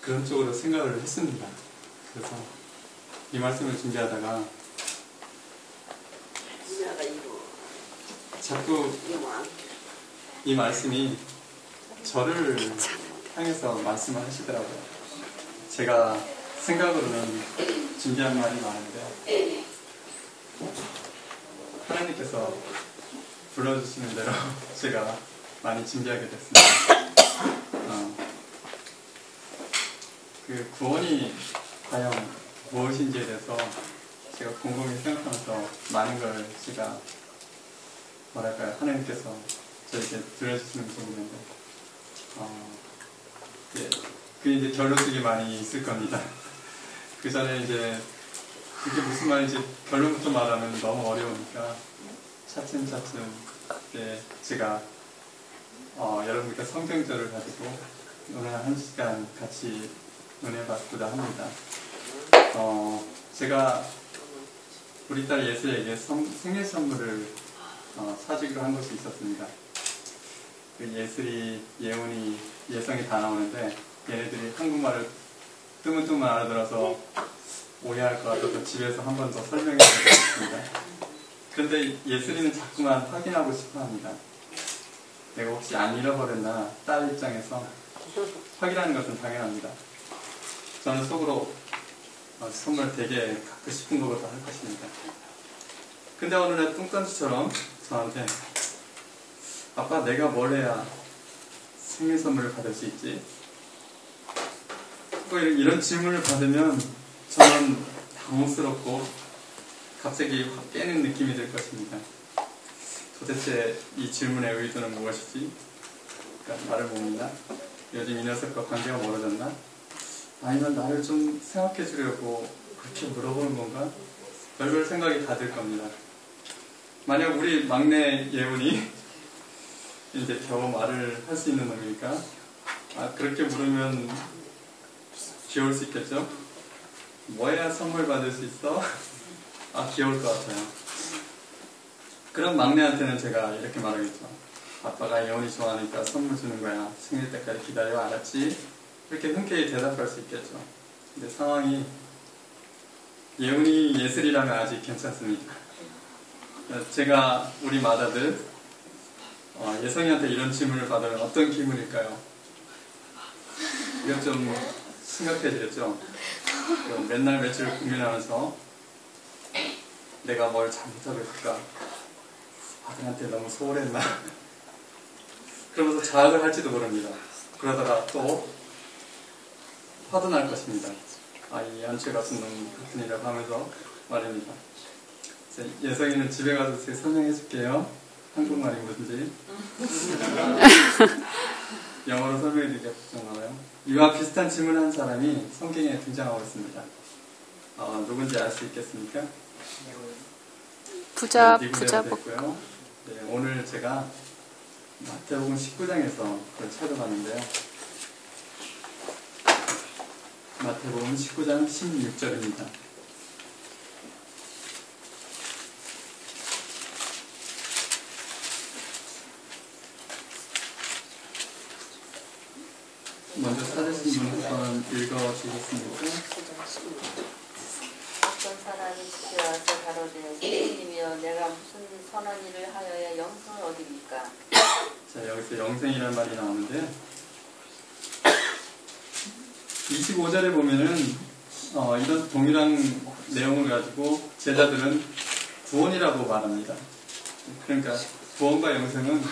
그런 쪽으로 생각을 했습니다. 그래서 이 말씀을 준비하다가 자꾸 이 말씀이 저를 향해서 말씀을 하시더라고요. 제가 생각으로는 준비한 말이 많은데 하나님께서 불러주시는 대로 제가 많이 준비하게 됐습니다. 그 구원이 과연 무엇인지에 대해서 제가 곰곰이 생각하면서 많은 걸 제가 뭐랄까요, 하나님께서 저에게 들려주시는 것이 있는데 그게 이제 결론 속에 많이 있을 겁니다. 그 전에 이제 그게 무슨 말인지 결론부터 말하면 너무 어려우니까 차츰차츰 제가 여러분께 성경절을 가지고 오늘 한 시간 같이 은혜 받고자 합니다. 제가 우리 딸 예슬에게 생일 선물을 사주기로 한 것이 있었습니다. 그 예슬이, 예훈이, 예성이 다 나오는데 얘네들이 한국말을 뜨문뜨문 알아들어서 오해할 것 같아서 집에서 한 번 더 설명해 드리겠습니다. 그런데 예슬이는 자꾸만 확인하고 싶어 합니다. 내가 혹시 안 잃어버렸나, 딸 입장에서 확인하는 것은 당연합니다. 저는 속으로 선물 되게 갖고 싶은 것부터 할 것입니다. 근데 어느 날 뚱딴지처럼 저한테 아빠, 내가 뭘 해야 생일 선물을 받을 수 있지? 이런 질문을 받으면 저는 당혹스럽고 갑자기 확 깨는 느낌이 들 것입니다. 도대체 이 질문의 의도는 무엇이지? 그러니까 나를 봅니다. 요즘 이 녀석과 관계가 멀어졌나? 아니면 나를 좀 생각해 주려고 그렇게 물어보는 건가? 별별 생각이 다 들 겁니다. 만약 우리 막내 예훈이 이제 겨우 말을 할 수 있는 놈이니까 그렇게 물으면 귀여울 수 있겠죠? 뭐야 선물 받을 수 있어? 귀여울 것 같아요. 그럼 막내한테는 제가 이렇게 말하겠죠. 아빠가 예훈이 좋아하니까 선물 주는 거야. 생일 때까지 기다려, 알았지? 이렇게 흔쾌히 대답할 수 있겠죠. 근데 상황이 예훈이 예슬이라면 아직 괜찮습니다. 제가 우리 맏아들 예성이한테 이런 질문을 받으면 어떤 기분일까요? 이건 좀 심각해지겠죠. 맨날 며칠 고민하면서 내가 뭘 잘못하고 있을까? 아들한테 너무 소홀했나? 그러면서 자학을 할지도 모릅니다. 그러다가 또 화도 날 것입니다. 이 안채 같은 놈 같은 이라고 하면서 말입니다. 예성이는 집에 가서 제가 설명해 줄게요. 한국말이 뭔지. 영어로 설명해 드리기가 걱정나요. 이와 비슷한 질문을 한 사람이 성경에 등장하고 있습니다. 누군지 알 수 있겠습니까? 부자복. 네, 오늘 제가 마태복음 19장에서 그걸 찾아봤는데요. 마태복음 19장 16절입니다. 먼저 찾으신 분 한번 읽어주시겠습니까? 어떤 사람이 집에 와서 가로되 선생님이여 내가 무슨 선한 일을 하여야 영생을 얻으리까? 자, 여기서 영생이라는 말이 나오는데요. 25절에 보면은 이런 동일한 내용을 가지고 제자들은 구원이라고 말합니다. 그러니까 구원과 영생은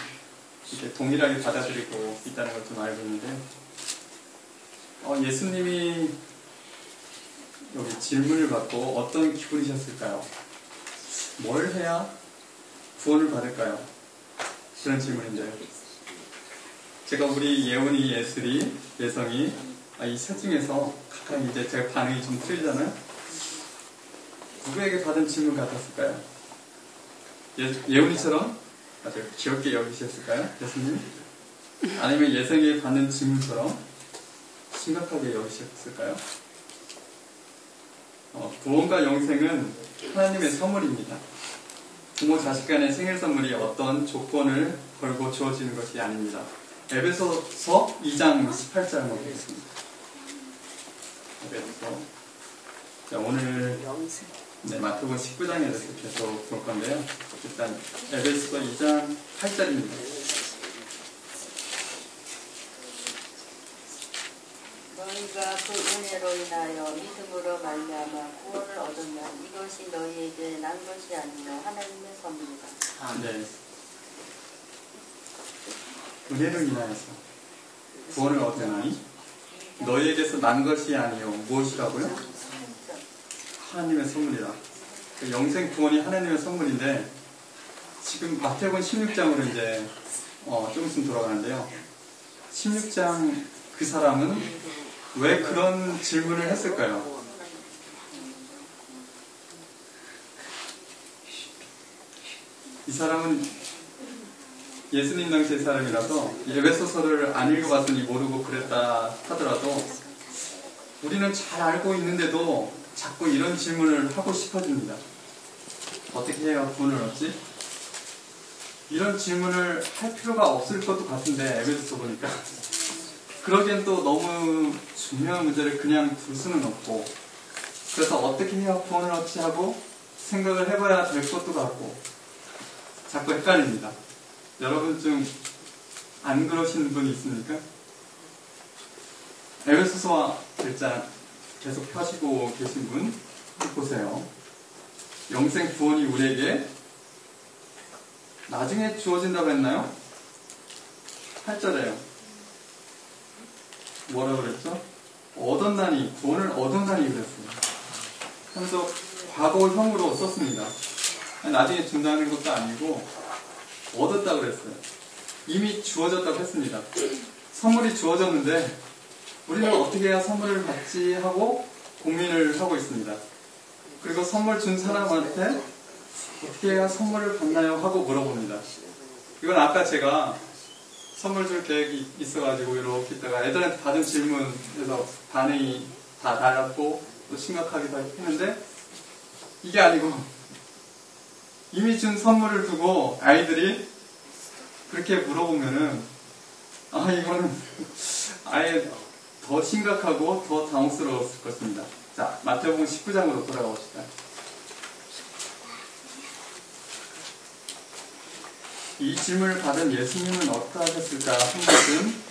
이렇게 동일하게 받아들이고 있다는 걸 좀 알고 있는데요. 예수님이 여기 질문을 받고 어떤 기분이셨을까요? 뭘 해야 구원을 받을까요? 그런 질문인데요. 제가 우리 예훈이, 예슬이, 예성이 이 셋 중에서 각각 이제 제가 반응이 좀 틀리잖아요. 누구에게 받은 질문 같았을까요? 예훈이처럼 아주 귀엽게 여기셨을까요? 예수님? 아니면 예성이 받는 질문처럼 심각하게 여기셨을까요? 구원과 영생은 하나님의 선물입니다. 부모 자식 간의 생일 선물이 어떤 조건을 걸고 주어지는 것이 아닙니다. 에베소서 2장 18절 한번 보겠습니다. 에베소서. 자, 오늘 마태복음 19장에 대해서 계속 볼 건데요. 일단 에베소서 2장 8절입니다. 너희가 그 은혜로 인하여 믿음으로 말미암아 구원을 얻었나 이것이 너희에게 난 것이 아니라 하나님의 선물이다. 네. 은혜로 인하여서 구원을 얻으나니 너희에게서 난 것이 아니요 무엇이라고요? 하나님의 선물이다. 영생 구원이 하나님의 선물인데 지금 마태복음 16장으로 이제 좀 있으면 돌아가는데요. 16장 그 사람은 왜 그런 질문을 했을까요? 이 사람은 예수님 당시의 사람이라서 에베소서를 안 읽어봤으니 모르고 그랬다 하더라도 우리는 잘 알고 있는데도 자꾸 이런 질문을 하고 싶어집니다. 어떻게 해야 구원을 얻지? 이런 질문을 할 필요가 없을 것도 같은데 에베소서 보니까 그러기엔 또 너무 중요한 문제를 그냥 둘 수는 없고 그래서 어떻게 해야 구원을 얻지 하고 생각을 해봐야 될 것도 같고 자꾸 헷갈립니다. 여러분 좀 안 그러시는 분이 있습니까? 에베소서 글자 계속 펴시고 계신 분 보세요. 영생 구원이 우리에게 나중에 주어진다고 했나요? 8절에요. 뭐라 그랬죠? 얻었나니, 구원을 얻었나니 그랬어요. 그래서 과거형으로 썼습니다. 나중에 준다는 것도 아니고 얻었다 그랬어요. 이미 주어졌다고 했습니다. 선물이 주어졌는데 우리는 어떻게 해야 선물을 받지 하고 고민을 하고 있습니다. 그리고 선물 준 사람한테 어떻게 해야 선물을 받나요? 하고 물어봅니다. 이건 아까 제가 선물 줄 계획이 있어가지고 이렇게 있다가 애들한테 받은 질문에서 반응이 다 달랐고 또 심각하기도 했는데 이게 아니고 이미 준 선물을 두고 아이들이 그렇게 물어보면은 이거는 아예 더 심각하고 더 당혹스러웠을 것입니다. 자, 마태복음 19장으로 돌아가 봅시다. 이 질문을 받은 예수님은 어떠하셨을까 한 것은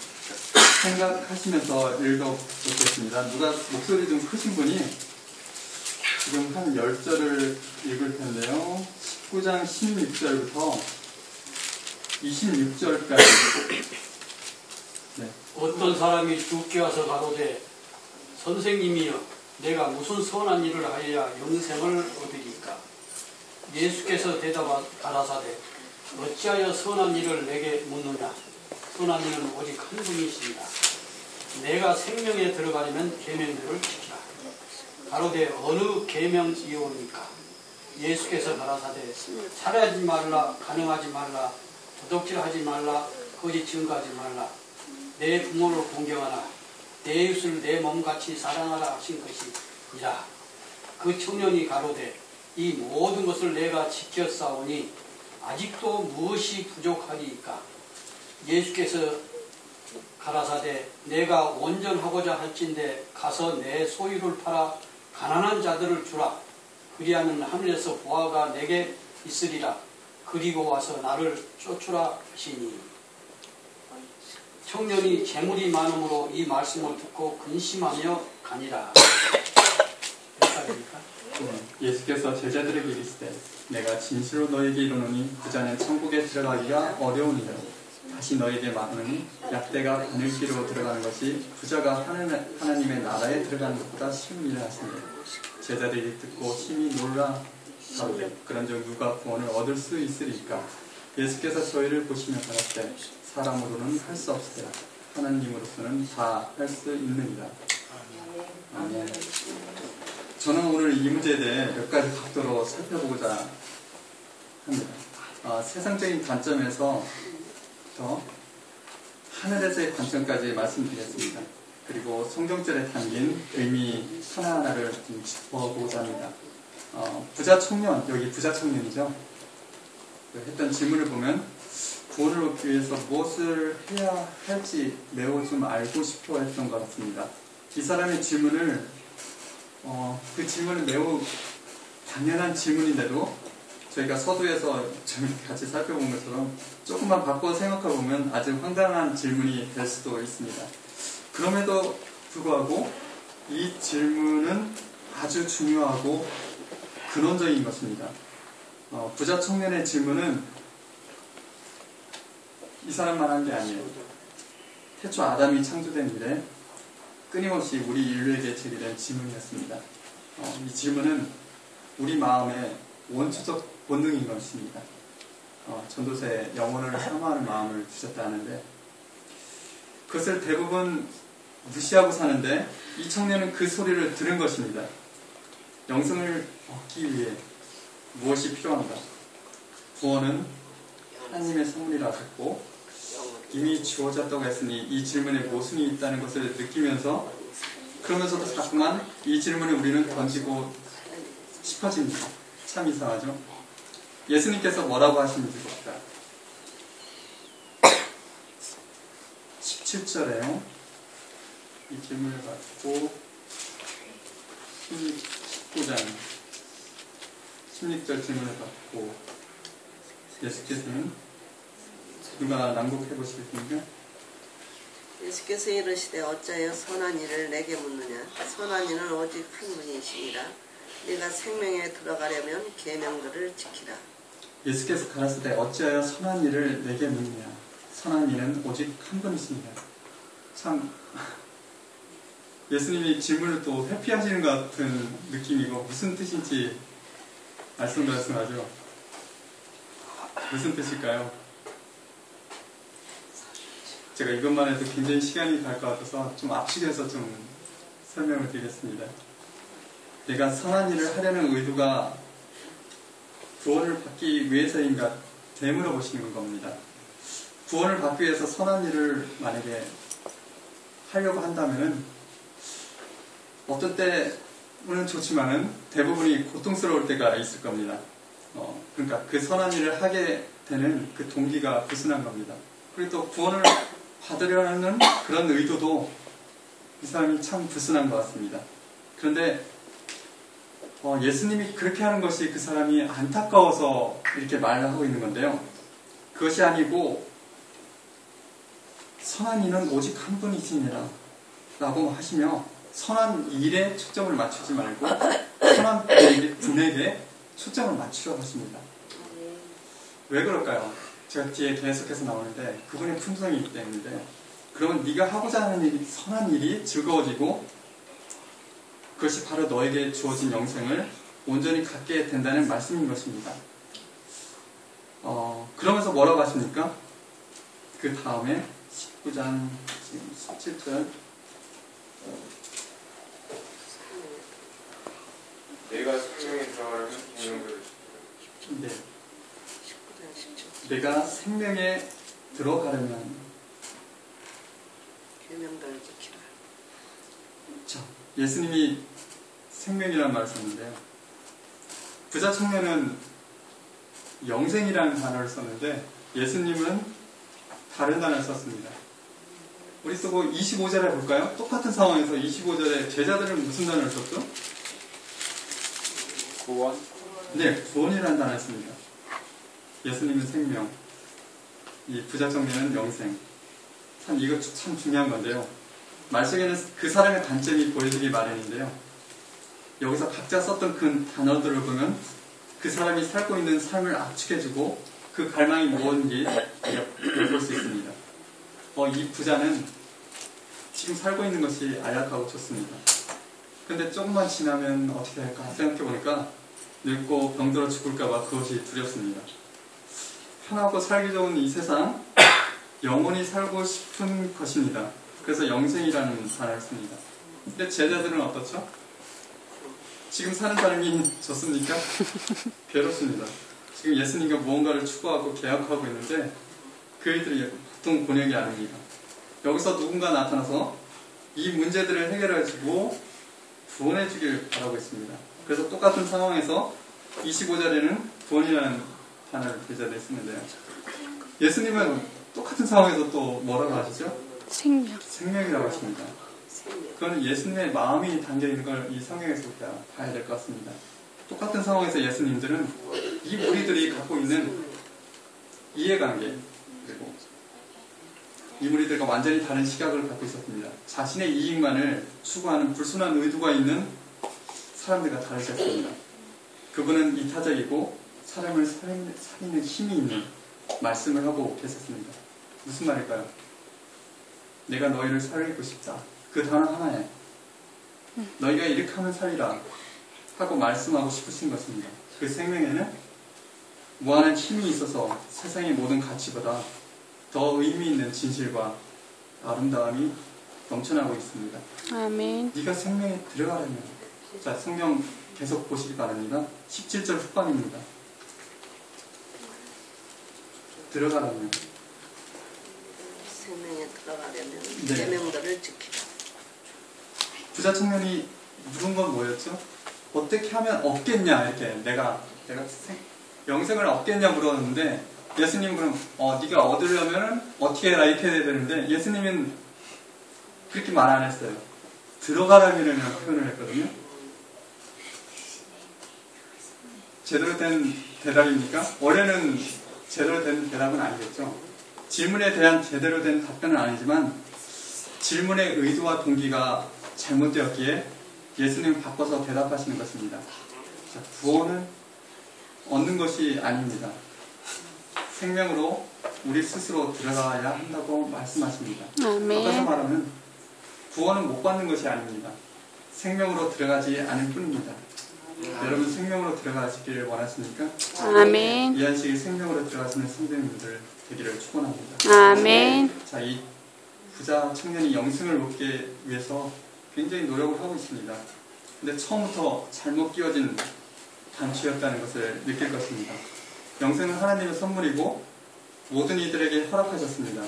생각하시면서 읽어보겠습니다. 누가 목소리 좀 크신 분이 지금 한 10절을 읽을 텐데요. 19장 16절부터 26절까지. 네. 어떤 사람이 주께 와서 가로되 선생님이여 내가 무슨 선한 일을 하여야 영생을 얻으리까? 예수께서 대답하 가라사대 어찌하여 선한 일을 내게 묻느냐? 선한 일은 오직 한 분이십니다. 내가 생명에 들어가려면 계명들을 지키라. 가로되 어느 계명이오니까? 예수께서 가라사대 살해하지 말라, 간음하지 말라, 도둑질하지 말라, 거짓 증거하지 말라, 내 부모를 공경하라, 내 이웃을 내 몸같이 사랑하라 하신 것이니라. 그 청년이 가로되 이 모든 것을 내가 지켰사오니 아직도 무엇이 부족하리이까? 예수께서 가라사대 내가 온전하고자 할진대 가서 내 소유를 팔아 가난한 자들을 주라. 그리하면 하늘에서 보화가 내게 있으리라. 그리고 와서 나를 쫓으라 하시니. 청년이 재물이 많음으로 이 말씀을 듣고 근심하며 가니라. 예수께서 제자들에게 이르시되 내가 진실로 너에게 이르노니 부자는 천국에 들어가기가 어려우니라. 다시 너에게 말하노니 약대가 바늘기로 들어가는 것이 부자가 하나님의 나라에 들어가는 것보다 쉬우니라 하시니 제자들이 듣고 심히 놀라 가로되 그런즉 누가 구원을 얻을 수 있으리까? 예수께서 저희를 보시며 가라사대 사람으로는 할 수 없으되 하나님으로서는 다 할 수 있느니라. 아멘. 저는 오늘 이 문제에 대해 몇 가지 각도로 살펴보고자 합니다. 세상적인 관점에서 하늘에서의 관점까지 말씀드리겠습니다. 그리고 성경절에 담긴 의미 하나하나를 좀 짚어보고자 합니다. 부자 청년, 여기 부자 청년이죠. 했던 질문을 보면 구원을 얻기 위해서 무엇을 해야 할지 매우 좀 알고 싶어 했던 것 같습니다. 이 사람의 질문을 그 질문은 매우 당연한 질문인데도 저희가 서두에서 좀 같이 살펴본 것처럼 조금만 바꿔 생각해 보면 아주 황당한 질문이 될 수도 있습니다. 그럼에도 불구하고 이 질문은 아주 중요하고 근원적인 것입니다. 부자 청년의 질문은 이 사람만 한 게 아니에요. 태초 아담이 창조된 이래 끊임없이 우리 인류에게 제기된 질문이었습니다. 이 질문은 우리 마음의 원초적 본능인 것입니다. 전도서에 영혼을 사모하는 마음을 주셨다 하는데 그것을 대부분 무시하고 사는데 이 청년은 그 소리를 들은 것입니다. 영생을 얻기 위해 무엇이 필요한가? 구원은 하나님의 선물이라 하셨고 이미 주어졌다고 했으니 이 질문에 모순이 있다는 것을 느끼면서 그러면서도 자꾸만 이 질문에 우리는 던지고 싶어집니다. 참 이상하죠? 예수님께서 뭐라고 하시는지 봅시다. 17절에요. 이 질문을 받고 19장 16절 질문을 받고 예수께서는 누가 낭독해 보시겠습니까? 예수께서 이르시되 어찌하여 선한 일을 내게 묻느냐 선한 이는 오직 한 분이시니라 네가 생명에 들어가려면 계명들을 지키라. 예수께서 가라사대 어찌하여 선한 일을 내게 묻느냐 선한 이는 오직 한 분이십니다. 참 예수님이 질문을 또 회피하시는 것 같은 느낌이고 무슨 뜻인지 말씀하죠. 무슨 뜻일까요? 제가 이것만 해도 굉장히 시간이 갈 것 같아서 좀 압축해서 좀 설명을 드리겠습니다. 내가 선한 일을 하려는 의도가 구원을 받기 위해서인가 되물어 보시는 겁니다. 구원을 받기 위해서 선한 일을 만약에 하려고 한다면은 어떤 때는 좋지만은 대부분이 고통스러울 때가 있을 겁니다. 그러니까 그 선한 일을 하게 되는 그 동기가 불순한 겁니다. 그리고 또 구원을 받으려는 그런 의도도 이 사람이 참 불순한 것 같습니다. 그런데 예수님이 그렇게 하는 것이 그 사람이 안타까워서 이렇게 말을 하고 있는 건데요. 그것이 아니고 선한 이는 오직 한 분이시니라 라고 하시며 선한 일에 초점을 맞추지 말고 선한 분에게 초점을 맞추려고 하십니다. 왜 그럴까요? 제가 뒤에 계속해서 나오는데 그분의 품성이 있기 때문인데 그러면 네가 하고자 하는 일이 선한 일이 즐거워지고 그것이 바로 너에게 주어진 영생을 온전히 갖게 된다는 말씀인 것입니다. 그러면서 뭐라고 하십니까? 그 다음에 19장 17절 내가 생명에 들어가려면 계명들을 네. 내가 생명에 들어가려면 계명들을 지키라. 자, 예수님이 생명이라는 말을 썼는데요. 부자 청년은 영생이라는 단어를 썼는데 예수님은 다른 단어를 썼습니다. 우리 쓰고 25절에 볼까요? 똑같은 상황에서 25절에 제자들은 무슨 단어를 썼죠? 구원? 네, 구원이라는 단어를 씁니다. 예수님은 생명, 이 부자 청년은 영생. 참 이거 참 중요한 건데요. 말 속에는 그 사람의 단점이 보여지기 마련인데요. 여기서 각자 썼던 그 단어들을 보면 그 사람이 살고 있는 삶을 압축해주고 그 갈망이 무엇인지 엿볼 수 있습니다. 이 부자는 지금 살고 있는 것이 안락하고 좋습니다. 근데 조금만 지나면 어떻게 할까 생각해보니까 늙고 병들어 죽을까봐 그것이 두렵습니다. 편하고 살기 좋은 이 세상, 영원히 살고 싶은 것입니다. 그래서 영생이라는 단어를 씁니다. 근데 제자들은 어떻죠? 지금 사는 사람이 좋습니까? 괴롭습니다. 지금 예수님과 무언가를 추구하고 계약하고 있는데 그들이 보통 곤욕이 아닙니다. 여기서 누군가 나타나서 이 문제들을 해결해주고 구원해주길 바라고 있습니다. 그래서 똑같은 상황에서 25절에는 구원이라는 단어를 제자들이 쓰는데요. 예수님은 똑같은 상황에서 또 뭐라고 하시죠? 생명. 생명이라고 하십니다. 그건 예수님의 마음이 담겨있는 걸 이 성경에서 우리가 봐야 될 것 같습니다. 똑같은 상황에서 예수님들은 이 무리들이 갖고 있는 이해관계, 그리고 이 무리들과 완전히 다른 시각을 갖고 있었습니다. 자신의 이익만을 추구하는 불순한 의도가 있는 사람들과 다르셨습니다. 그분은 이타적이고 사람을 살리는 힘이 있는 말씀을 하고 계셨습니다. 무슨 말일까요? 내가 너희를 살리고 싶다. 그 단어 하나에 너희가 이렇게 하면 살리라 하고 말씀하고 싶으신 것입니다. 그 생명에는 무한한 힘이 있어서 세상의 모든 가치보다 더 의미 있는 진실과 아름다움이 넘쳐나고 있습니다. 아멘. 네가 생명에 들어가려면, 자, 성경 계속 보시기 바랍니다. 17절 후반입니다. 들어가려면, 생명에 들어가려면 네. 계명들을 지키라. 부자 청년이 물은 건 뭐였죠? 어떻게 하면 얻겠냐, 이렇게 내가 영생을 얻겠냐 물었는데, 예수님은 그럼 네가 얻으려면 어떻게 해라 이렇게 해야 되는데, 예수님은 그렇게 말 안 했어요. 들어가라는 표현을 했거든요. 제대로 된 대답입니까? 원래는 제대로 된 대답은 아니겠죠. 질문에 대한 제대로 된 답변은 아니지만 질문의 의도와 동기가 잘못되었기에 예수님은 바꿔서 대답하시는 것입니다. 자, 구원은 얻는 것이 아닙니다. 생명으로 우리 스스로 들어가야 한다고 말씀하십니다. 아멘. 바꿔서 말하면 구원은 못 받는 것이 아닙니다. 생명으로 들어가지 않을 뿐입니다. 여러분 생명으로 들어가시기를 원하십니까? 아멘. 이 안식에 생명으로 들어가시는 성도님들 되기를 축원합니다. 아멘. 자, 이 부자 청년이 영생을 얻기 위해서 굉장히 노력을 하고 있습니다. 근데 처음부터 잘못 끼워진 단추였다는 것을 느낄 것입니다. 영생은 하나님의 선물이고 모든 이들에게 허락하셨습니다.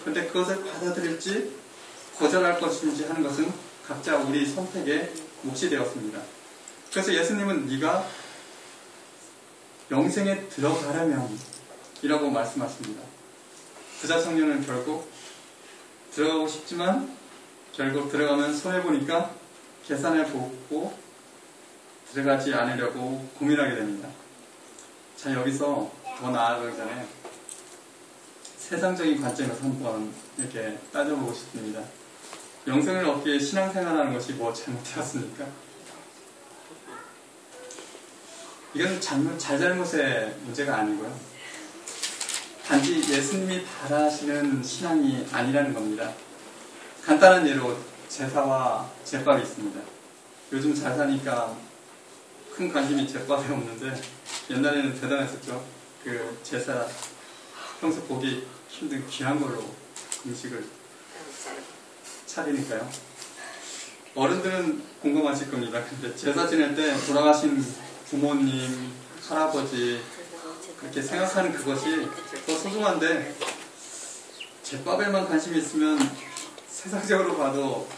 그런데 그것을 받아들일지 거절할 것인지 하는 것은 각자 우리 선택에 몫이 되었습니다. 그래서 예수님은 네가 영생에 들어가려면 이라고 말씀하십니다. 부자 청년은 결국 들어가고 싶지만 결국 들어가면 손해보니까 계산을 보고 들어가지 않으려고 고민하게 됩니다. 자, 여기서 더 나아가기 전에 세상적인 관점에서 한번 이렇게 따져보고 싶습니다. 영생을 얻기 위해 신앙생활하는 것이 뭐 잘못되었습니까? 이건 잘잘못의 문제가 아니고요. 단지 예수님이 바라시는 신앙이 아니라는 겁니다. 간단한 예로 제사와 제밥이 있습니다. 요즘 잘 사니까 큰 관심이 제밥에 없는데 옛날에는 대단했었죠. 그 제사 평소 보기 힘든 귀한 걸로 음식을 차리니까요. 어른들은 공감하실 겁니다. 근데 제사 지낼 때 돌아가신 부모님, 할아버지 그렇게 생각하는 그것이 더 소중한데 제밥에만 관심이 있으면 세상적으로 봐도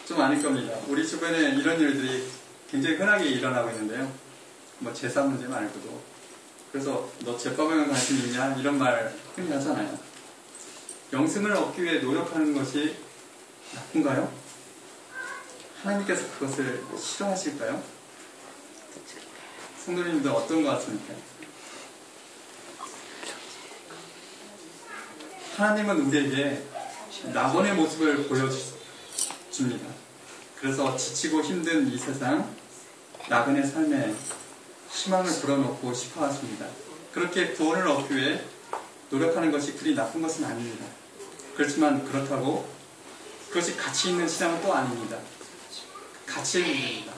좀 아닐 겁니다. 우리 주변에 이런 일들이 굉장히 흔하게 일어나고 있는데요. 뭐 제사 문제 말고도. 그래서 너 제밥에만 관심이 있냐? 이런 말 흔히 하잖아요. 영생을 얻기 위해 노력하는 것이 나쁜가요? 하나님께서 그것을 싫어하실까요? 성도님들 어떤 것 같습니까? 하나님은 우리에게 낙원의 모습을 보여줍니다. 그래서 지치고 힘든 이 세상, 나그네 삶에 희망을 불어넣고 싶어 하십니다. 그렇게 구원을 얻기 위해 노력하는 것이 그리 나쁜 것은 아닙니다. 그렇지만 그렇다고 그것이 가치 있는 신앙은 또 아닙니다. 가치의 문제입니다.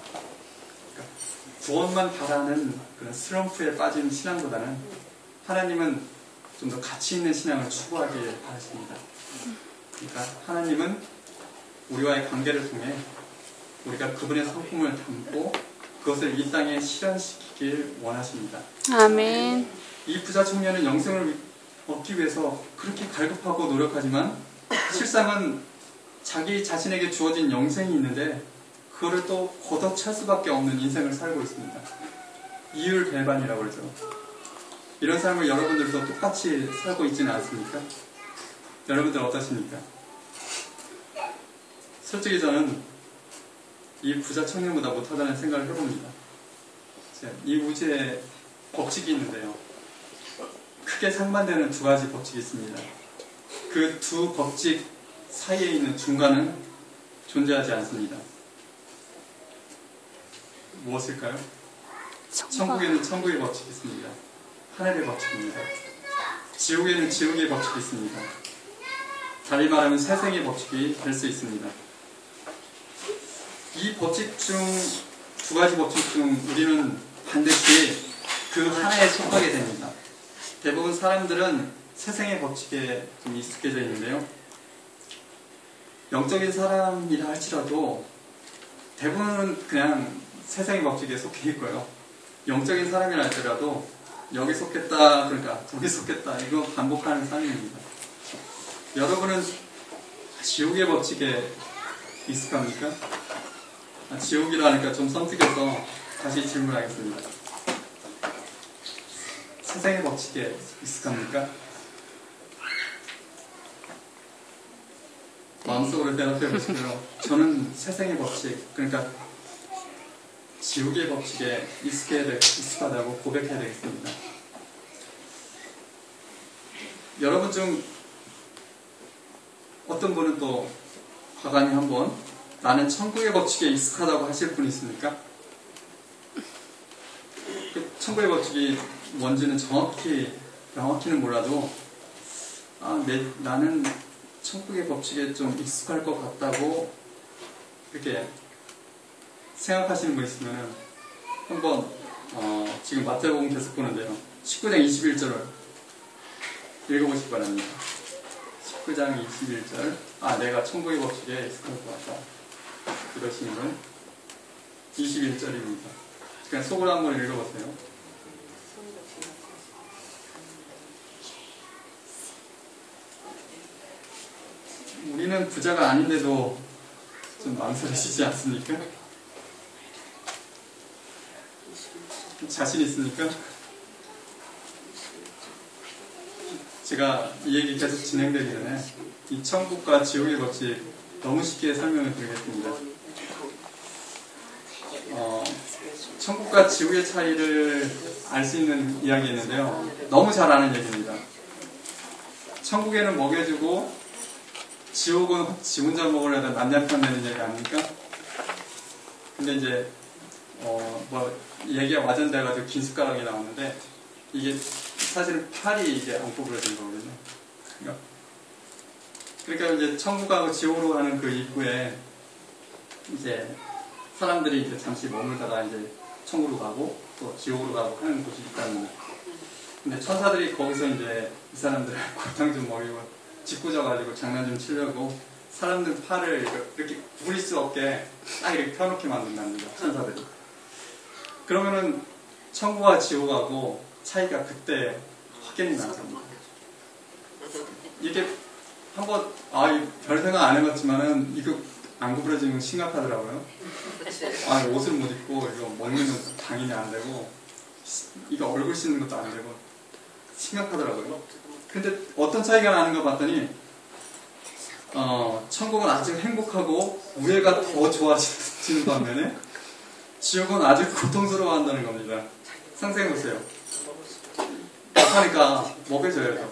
그러니까 구원만 바라는 그런 슬럼프에 빠진 신앙보다는 하나님은 좀 더 가치 있는 신앙을 추구하길 바라십니다. 그러니까 하나님은 우리와의 관계를 통해 우리가 그분의 성품을 담고 그것을 이 땅에 실현시키길 원하십니다. 아멘. 이 부자 청년은 영생을 얻기 위해서 그렇게 갈급하고 노력하지만 실상은 자기 자신에게 주어진 영생이 있는데 그거를 또 걷어찰 수밖에 없는 인생을 살고 있습니다. 이율배반이라고 그러죠. 이런 삶을 여러분들도 똑같이 살고 있지는 않습니까? 여러분들 어떠십니까? 솔직히 저는 이 부자 청년보다 못하다는 생각을 해봅니다. 이 우주에 법칙이 있는데요. 크게 상반되는 두 가지 법칙이 있습니다. 그 두 법칙 사이에 있는 중간은 존재하지 않습니다. 무엇일까요? 천국에는 천국의 법칙이 있습니다. 하늘의 법칙입니다. 지옥에는 지옥의 법칙이 있습니다. 달리 말하면 세상의 법칙이 될 수 있습니다. 이 법칙 중, 두 가지 법칙 중 우리는 반드시 그 하나에 속하게 됩니다. 대부분 사람들은 세상의 법칙에 좀 익숙해져 있는데요. 영적인 사람이라 할지라도 대부분은 그냥 세상의 법칙에 속해 있고요. 영적인 사람이라 할지라도 여기 속했다, 그러니까 저기 속했다, 이거 반복하는 삶입니다. 여러분은 지옥의 법칙에 익숙합니까? 지옥이라 하니까 좀 섬뜩해서 다시 질문하겠습니다. 세상의 법칙에 익숙합니까? 마음속으로 대답해 보시고요. 저는 세상의 법칙, 그러니까 지옥의 법칙에 익숙하다고 고백해야 되겠습니다. 여러분 중 어떤 분은 또 과감히 한번 나는 천국의 법칙에 익숙하다고 하실 분이 있습니까? 그 천국의 법칙이 뭔지는 정확히는 몰라도 나는 천국의 법칙에 좀 익숙할 것 같다고 이렇게 생각하시는 분 있으면 한번 지금 마태복음 계속 보는데요. 19장 21절을 읽어보시기 바랍니다. 19장 21절 내가 천국의 법칙에 익숙할 것 같다. 그러시는 분 21절입니다. 그냥 속으로 한번 읽어보세요. 우리는 부자가 아닌데도 좀 망설이시지 않습니까? 자신 있습니까? 제가 이 얘기 계속 진행되기 전에 이 천국과 지옥의 법칙 너무 쉽게 설명을 드리겠습니다. 천국과 지옥의 차이를 알 수 있는 이야기였는데요. 너무 잘 아는 얘기입니다. 천국에는 먹여주고 지옥은 지 혼자 먹으려다 남녀편 되는 얘기 아닙니까? 근데 이제 얘기가 와전돼가지고 긴 숟가락이 나오는데 이게 사실은 팔이 이게 안 구부러진 거거든요. 그러니까 이제 천국하고 지옥으로 가는 그 입구에 이제 사람들이 이제 잠시 머물다가 이제 천국으로 가고 또 지옥으로 가고 하는 곳이 있답니다. 근데 천사들이 거기서 이제 이 사람들을 골탕 좀 먹이고 짓궂어가지고 장난 좀 치려고 사람들 팔을 이렇게 구부릴 수 없게 딱 이렇게 펴놓게 만든답니다. 천사들이. 그러면은 천국과 지옥하고 차이가 그때 확연히 나tab니다. 이게 한번 별 생각 안 해봤지만은 이거 안 구부러지는 건 심각하더라고요. 옷을 못 입고 이거 먹는 건 당연히 안 되고 이거 얼굴 씻는 것도 안 되고 심각하더라고요. 근데 어떤 차이가 나는가 봤더니 천국은 아주 행복하고 우애가 더 좋아지는 반면에 지옥은 아주 고통스러워한다는 겁니다. 상상해보세요. 하니까 먹여줘야죠.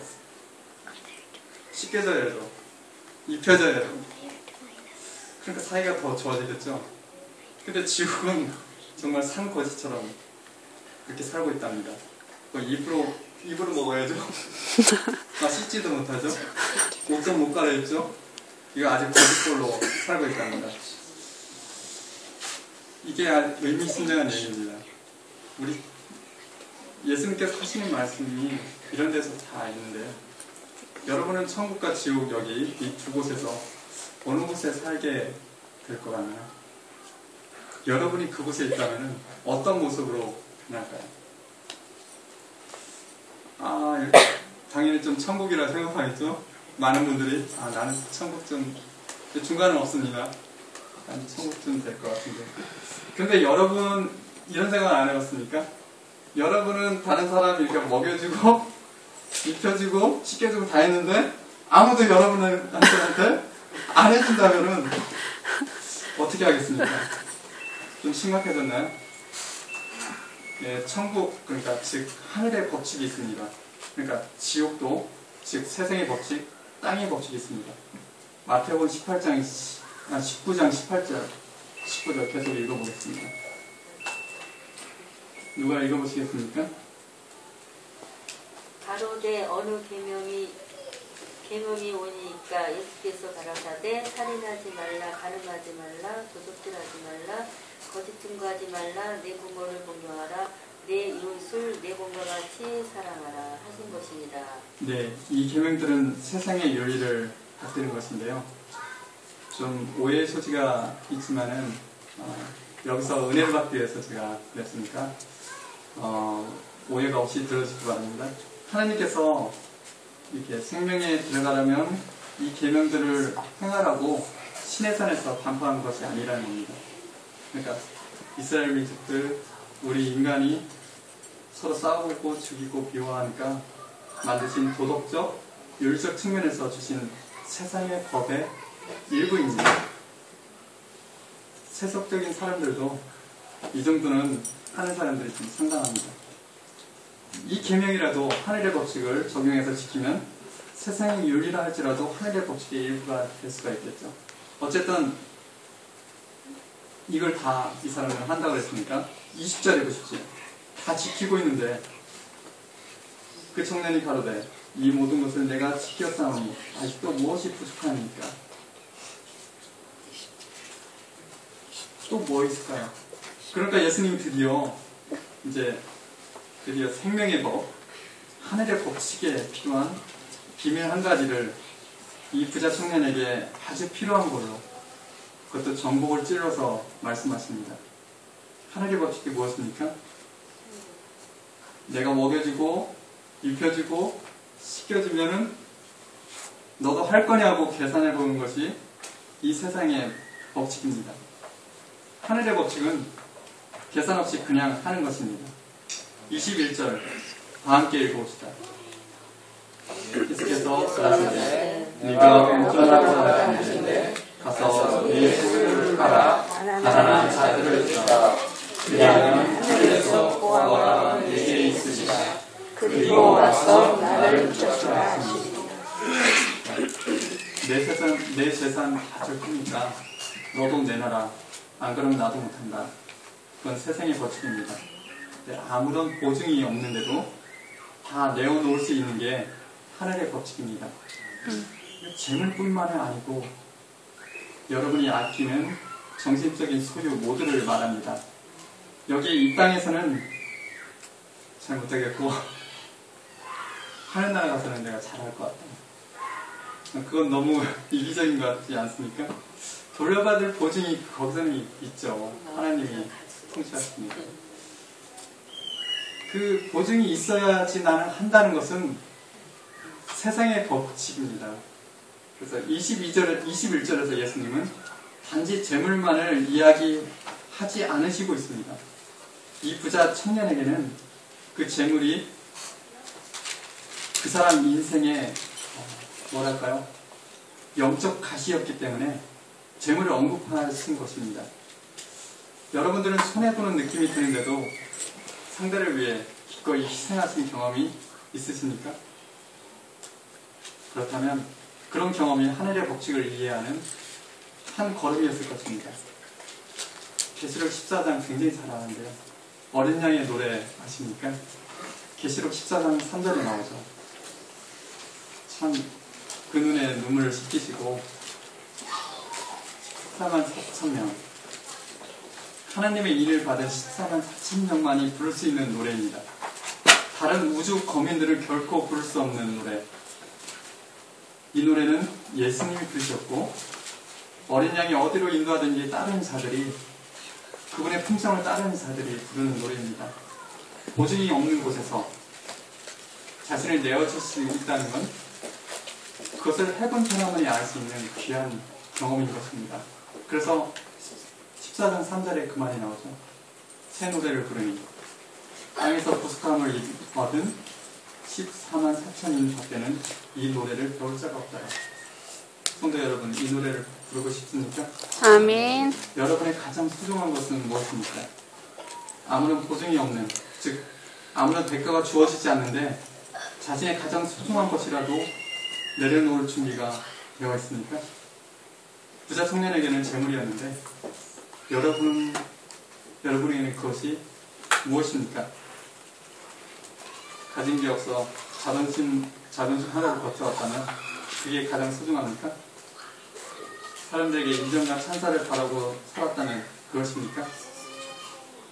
씻겨줘야죠. 입혀줘야죠. 그러니까 사이가 더 좋아지겠죠. 근데 지옥은 정말 산거지처럼 그렇게 살고 있답니다. 입으로 먹어야죠. 씻지도 못하죠. 옷도 못 갈아입죠. 이거 아직 거짓골로 살고 있답니다. 이게 의미심장한 얘기입니다. 우리 예수님께서 하시는 말씀이 이런 데서 다 있는데요. 여러분은 천국과 지옥 여기 이 두 곳에서 어느 곳에 살게 될 것 같나요? 여러분이 그곳에 있다면 어떤 모습으로 변할까요? 당연히 좀 천국이라 생각하겠죠? 많은 분들이 나는 천국 좀 중간은 없습니다. 난 천국 좀 될 것 같은데. 근데 여러분 이런 생각 안 해봤습니까? 여러분은 다른 사람 이렇게 먹여주고 입혀주고 씻겨주고 다 했는데 아무도 여러분한테 안 해준다면은 어떻게 하겠습니까? 좀 심각해졌나요? 예, 천국, 그러니까 즉 하늘의 법칙이 있습니다. 그러니까 지옥도, 즉 세상의 법칙, 땅의 법칙이 있습니다. 마태복음 19장 18절, 19절 계속 읽어보겠습니다. 누가 읽어보시겠습니까? 가로되 어느 계명이 오니까 예수께서 가라사대 살인하지 말라, 가늠하지 말라, 도둑질하지 말라, 거짓 증거하지 말라, 내 부모를 존경하라, 내 이웃을 내 몸과 같이 사랑하라 하신 것입니다. 네, 이 계명들은 세상의 윤리를 받드는 것인데요. 좀 오해의 소지가 있지만은 여기서 은혜를 받기 위해서 제가 그랬으니까 오해가 없이 들어주시기 바랍니다. 하나님께서 이렇게 생명에 들어가려면 이 계명들을 행하라고 시내산에서 반포한 것이 아니라는 겁니다. 그러니까 이스라엘 민족들, 우리 인간이 서로 싸우고 죽이고 비호하니까 만드신 도덕적, 윤리적 측면에서 주신 세상의 법의 일부입니다. 세속적인 사람들도 이 정도는 하는 사람들이 좀 상당합니다. 이 계명이라도 하늘의 법칙을 적용해서 지키면 세상의 윤리라 할지라도 하늘의 법칙의 일부가 될 수가 있겠죠. 어쨌든 이걸 다 이 사람들은 한다고 했으니까 20절에 보십시오. 다 지키고 있는데 그 청년이 가로되 이 모든 것을 내가 지켰사오니 아직도 무엇이 부족하니까? 또 뭐 있을까요? 그러니까 예수님이 드디어 생명의 법, 하늘의 법칙에 필요한 비밀 한 가지를 이 부자 청년에게 아주 필요한 걸로, 그것도 전복을 찔러서 말씀하십니다. 하늘의 법칙이 무엇입니까? 내가 먹여주고 입혀주고 씻겨주면은 너도 할 거냐고 계산해보는 것이 이 세상의 법칙입니다. 하늘의 법칙은 계산 없이 그냥 하는 것입니다. 21절 다 함께 읽어봅시다. 예수께서 가라사대 네가 운전하고 다니는데 가서 네 소유를 팔아 가난한 자들을 주라. 그리하면 하늘에서 보아가 내게 있으리라. 그리고 와서 나를 쫓으라 하시니. 내 재산 다 줄 테니까 너도 내놔라. 안 그러면 나도 못한다. 그건 세상의 법칙입니다. 아무런 보증이 없는데도 다 내어놓을 수 있는 게 하늘의 법칙입니다. 재물뿐만이 아니고 여러분이 아끼는 정신적인 소유 모두를 말합니다. 여기 이 땅에서는 잘 못하겠고 하늘나라 가서는 내가 잘할 것 같다. 그건 너무 이기적인 것 같지 않습니까? 돌려받을 보증이 거기서는 있죠. 하나님이 통치하십니다. 그 보증이 있어야지 나는 한다는 것은 세상의 법칙입니다. 그래서 21절에서 예수님은 단지 재물만을 이야기하지 않으시고 있습니다. 이 부자 청년에게는 그 재물이 그 사람 인생의 뭐랄까요? 영적 가시였기 때문에 재물을 언급하신 것입니다. 여러분들은 손해보는 느낌이 드는데도 상대를 위해 기꺼이 희생하신 경험이 있으십니까? 그렇다면 그런 경험이 하늘의 법칙을 이해하는 한 걸음이었을 것입니다. 계시록 14장 굉장히 잘 아는데요. 어린 양의 노래 아십니까? 계시록 14장 3절에 나오죠. 참 그 눈에 눈물을 씻기시고 14만 4천 명, 하나님의 일을 받은 14만 4천 명만이 부를 수 있는 노래입니다. 다른 우주 거민들은 결코 부를 수 없는 노래. 이 노래는 예수님이 부르셨고 어린 양이 어디로 인도하든지 따르는 자들이, 그분의 품성을 따르는 자들이 부르는 노래입니다. 보증이 없는 곳에서 자신을 내어줄 수 있다는 건 그것을 해본 사람만이 알 수 있는 귀한 경험인 것입니다. 그래서 14장 3절에 그 말이 나오죠. 새 노래를 부르니 땅에서 부숙함을 얻은 14만 4천인 밖에는 이 노래를 배울 자가 없다. 성도 여러분, 이 노래를 부르고 싶습니까? 아멘. 여러분의 가장 소중한 것은 무엇입니까? 아무런 보증이 없는, 즉 아무런 대가가 주어지지 않는데 자신의 가장 소중한 것이라도 내려놓을 준비가 되어 있습니까? 부자 청년에게는 재물이었는데 여러분에게는 그것이 무엇입니까? 가진 게 없어 자존심 하나로 버텨왔다면 그게 가장 소중합니까? 사람들에게 인정과 찬사를 바라고 살았다면 그것입니까?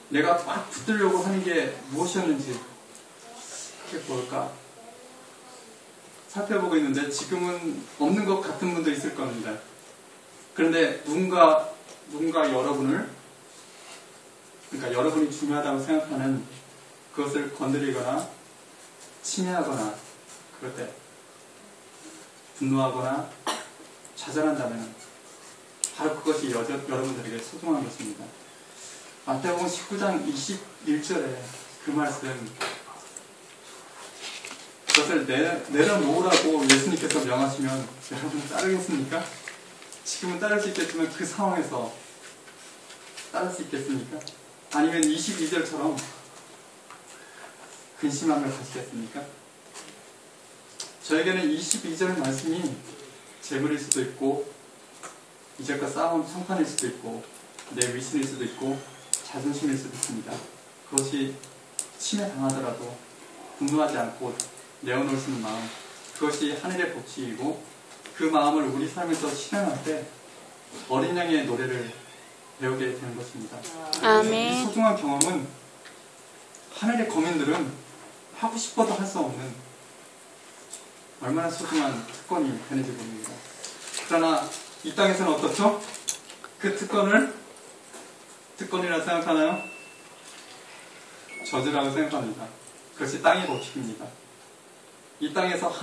내가 막 붙들려고 하는 게 무엇이었는지 그게 뭘까? 살펴보고 있는데 지금은 없는 것 같은 분도 있을 겁니다. 그런데 누군가 여러분을, 그러니까 여러분이 중요하다고 생각하는 그것을 건드리거나 침해하거나 그럴 때 분노하거나 좌절한다면 바로 그것이 여러분들에게 소중한 것입니다. 마태복음 19장 21절에 그 말씀, 그것을 내려놓으라고 예수님께서 명하시면 여러분은 따르겠습니까? 지금은 따를 수 있겠지만 그 상황에서 따를 수 있겠습니까? 아니면 22절처럼 근심함을 가지겠습니까? 저에게는 22절 말씀이 재물일 수도 있고 이적과 싸움 성판일 수도 있고 내 위신일 수도 있고 자존심일 수도 있습니다. 그것이 침해당하더라도 분노하지 않고 내어놓을 수 있는 마음, 그것이 하늘의 복지이고 그 마음을 우리 삶에서 실현할 때 어린 양의 노래를 배우게 되는 것입니다. 아멘. 이 소중한 경험은 하늘의 거민들은 하고 싶어도 할 수 없는 얼마나 소중한 특권이 되는지 모릅니다. 그러나 이 땅에서는 어떻죠? 그 특권이라 생각하나요? 저주라고 생각합니다. 그것이 땅의 법칙입니다. 이 땅에서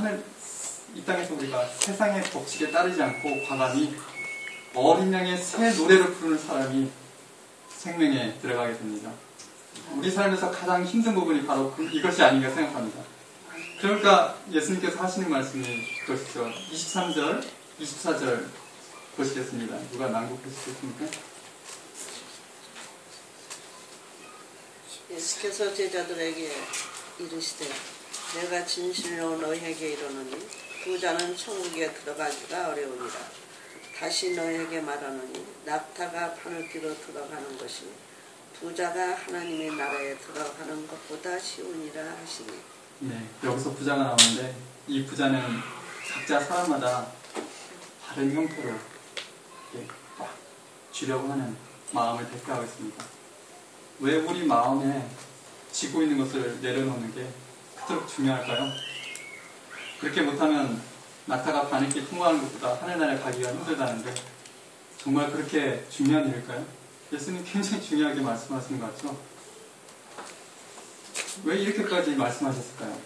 우리가 세상의 법칙에 따르지 않고 과감히 어린 양의 새 노래를 부르는 사람이 생명에 들어가게 됩니다. 우리 삶에서 가장 힘든 부분이 바로 이것이 아닌가 생각합니다. 그러니까 예수님께서 하시는 말씀이 그것이죠. 23절, 24절 보시겠습니다. 누가 낭독해 주시겠습니까? 예수께서 제자들에게 이르시되 내가 진실로 너희에게 이르노니 부자는 천국에 들어가기가 어려우니라. 다시 너희에게 말하노니 낙타가 바늘귀로 들어가는 것이 부자가 하나님의 나라에 들어가는 것보다 쉬우니라 하시니. 네, 여기서 부자가 나오는데 이 부자는 각자 사람마다 다른 형태로 이렇게 꽉 쥐려고 하는 마음을 대표하고 있습니다. 왜 우리 마음에 쥐고 있는 것을 내려놓는 게 그토록 중요할까요? 그렇게 못하면 낙타가 바늘길 통과하는 것보다 하늘나라에 가기가 힘들다는데 정말 그렇게 중요한 일일까요? 예수님 굉장히 중요하게 말씀하시는 것 같죠? 왜 이렇게까지 말씀하셨을까요?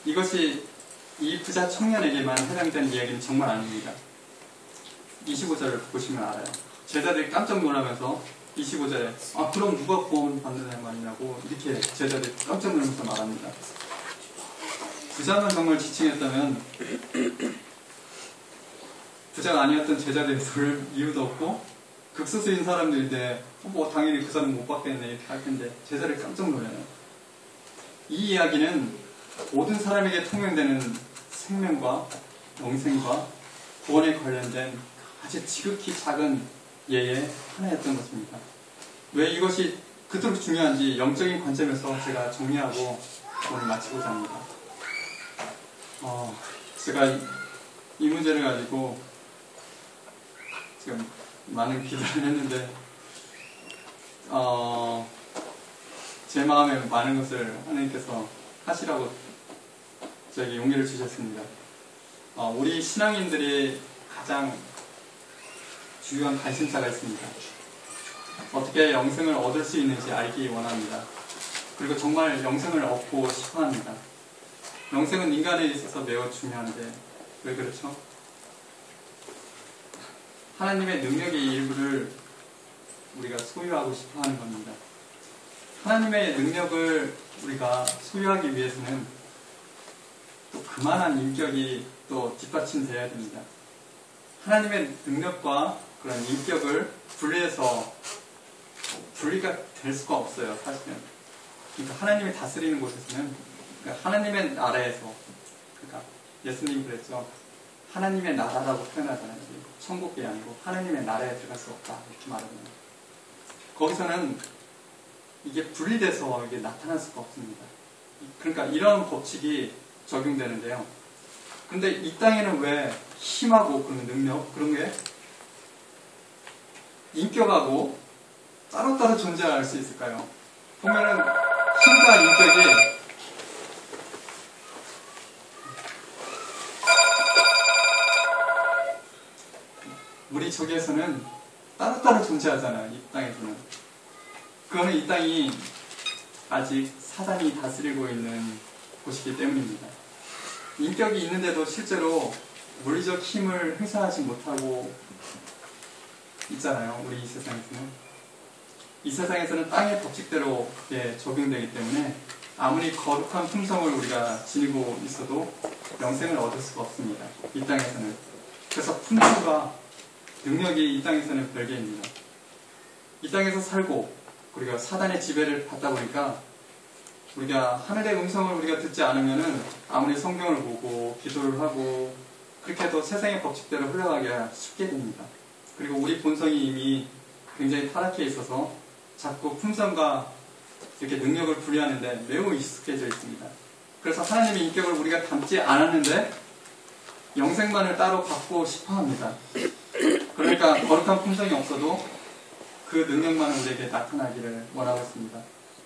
이것이 이 부자 청년에게만 해당되는 이야기는 정말 아닙니다. 25절을 보시면 알아요. 제자들이 깜짝 놀라면서 25절에 그럼 누가 구원 받는 말이냐고 이렇게 제자들이 깜짝 놀라면서 말합니다. 부자만 정말 지칭했다면 부자가 아니었던 제자들이 들을 이유도 없고 극소수인 사람들인데 당연히 그 사람 못 받겠네 이렇게 할 텐데 제자들이 깜짝 놀라요. 이 이야기는 모든 사람에게 통용되는 생명과 영생과 구원에 관련된 아주 지극히 작은 예의 하나였던 것입니다. 왜 이것이 그토록 중요한지 영적인 관점에서 제가 정리하고 오늘 마치고자 합니다. 제가 이 문제를 가지고 지금 많은 기도를 했는데 제 마음에 많은 것을 하나님께서 하시라고 저에게 용기를 주셨습니다. 우리 신앙인들이 가장 중요한 관심사가 있습니다. 어떻게 영생을 얻을 수 있는지 알기 원합니다. 그리고 정말 영생을 얻고 싶어 합니다. 영생은 인간에 있어서 매우 중요한데 왜 그렇죠? 하나님의 능력의 일부를 우리가 소유하고 싶어 하는 겁니다. 하나님의 능력을 우리가 소유하기 위해서는 또 그만한 인격이 또 뒷받침되어야 됩니다. 하나님의 능력과 그런 인격을 분리가 될 수가 없어요, 사실은. 그러니까 하나님이 다스리는 곳에서는, 그러니까 하나님의 나라에서, 그러니까 예수님 그랬죠. 하나님의 나라라고 표현하잖아요. 천국이 아니고 하나님의 나라에 들어갈 수 없다, 이렇게 말하면. 거기서는 이게 분리돼서 이게 나타날 수가 없습니다. 그러니까 이런 법칙이 적용되는데요. 근데 이 땅에는 왜 힘하고 그런 능력, 그런 게 인격하고 따로따로 존재할 수 있을까요? 보면은 힘과 인격이 우리 저기에서는 따로따로 존재하잖아요. 이 땅에서는. 그거는 이 땅이 아직 사단이 다스리고 있는 곳이기 때문입니다. 인격이 있는데도 실제로 물리적 힘을 행사하지 못하고 있잖아요. 우리 이 세상에서는. 이 세상에서는 땅의 법칙대로 적용되기 때문에 아무리 거룩한 품성을 우리가 지니고 있어도 영생을 얻을 수가 없습니다. 이 땅에서는. 그래서 품성과 능력이 이 땅에서는 별개입니다. 이 땅에서 살고 우리가 사단의 지배를 받다 보니까 우리가 하늘의 음성을 우리가 듣지 않으면은 아무리 성경을 보고 기도를 하고 그렇게 해도 세상의 법칙대로 흘러가기가 쉽게 됩니다. 그리고 우리 본성이 이미 굉장히 타락해 있어서 자꾸 품성과 이렇게 능력을 분리하는데 매우 익숙해져 있습니다. 그래서 하나님의 인격을 우리가 담지 않았는데 영생만을 따로 갖고 싶어 합니다. 그러니까 거룩한 품성이 없어도 그 능력만 우리에게 나타나기를 원하고 있습니다.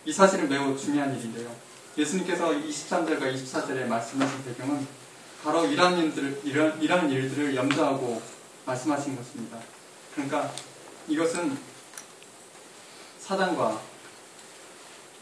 이 사실은 매우 중요한 일인데요. 예수님께서 23절과 24절에 말씀하신 배경은 바로 이러한 일들을 염두하고 말씀하신 것입니다. 그러니까 이것은 사단과